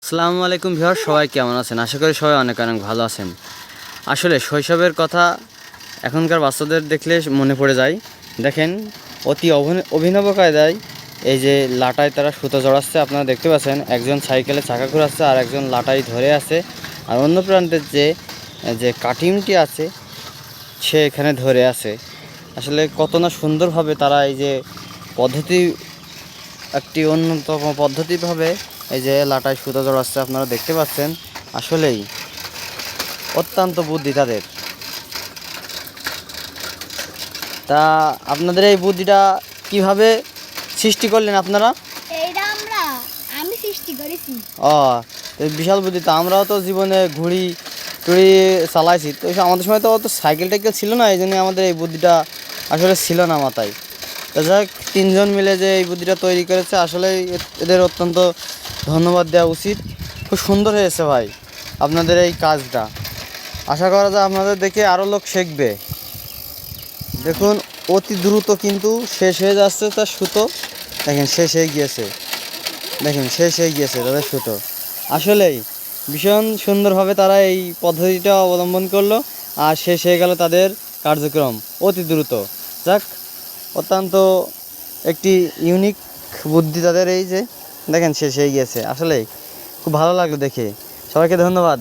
আসসালামু আলাইকুম ভিউয়ার, সবাই কেমন আছেন? আশা করি সবাই অনেক অনেক ভালো আছেন। আসলে শৈশবের কথা এখনকার বাচ্চাদের দেখলে মনে পড়ে যায়। দেখেন, অতি অভিনব কায়দায় এই যে লাটায় তারা সুতো জড়াচ্ছে, আপনারা দেখতে পাচ্ছেন। একজন সাইকেলে চাকা ঘোরাচ্ছে আর একজন লাটাই ধরে আছে, আর অন্য প্রান্তের যে যে কাটিমটি আছে সে এখানে ধরে আছে। আসলে কত না সুন্দরভাবে তারা এই যে পদ্ধতি, একটি অন্যতম পদ্ধতিভাবে এই যে লাটায় সুতো জড়াচ্ছে, আপনারা দেখতে পাচ্ছেন। আসলেই অত্যন্ত বুদ্ধি তাদের। তা আপনাদের এই বুদ্ধিটা কিভাবে সৃষ্টি করলেন আপনারা? এইটা আমি সৃষ্টি করেছি। ও, এই বিশাল বুদ্ধি। তা আমরাও তো জীবনে ঘুড়ি টুড়ি চালাইছি, তো আমাদের সময় তো অত সাইকেল টাইকেল ছিল না, এই জন্য আমাদের এই বুদ্ধিটা আসলে ছিল না মাথায়। তা যাক, তিনজন মিলে যে এই বুদ্ধিটা তৈরি করেছে, আসলে এদের অত্যন্ত ধন্যবাদ দেওয়া উচিত। খুব সুন্দর হয়েছে ভাই আপনাদের এই কাজটা। আশা করা যায় আপনাদের দেখে আরও লোক শিখবে। দেখুন, অতি দ্রুত কিন্তু শেষ হয়ে যাচ্ছে তার সুতো। দেখেন শেষ হয়ে গিয়েছে, দেখেন শেষ হয়ে গিয়েছে তাদের সুতো। আসলেই ভীষণ সুন্দরভাবে তারা এই পদ্ধতিটা অবলম্বন করলো, আর শেষ হয়ে গেল তাদের কার্যক্রম অতি দ্রুত। যাক, অত্যন্ত একটি ইউনিক বুদ্ধি তাদের। এই যে দেখেন শেষ হয়ে গিয়েছে, আসলেই খুব ভালো লাগলো দেখে। সবাইকে ধন্যবাদ।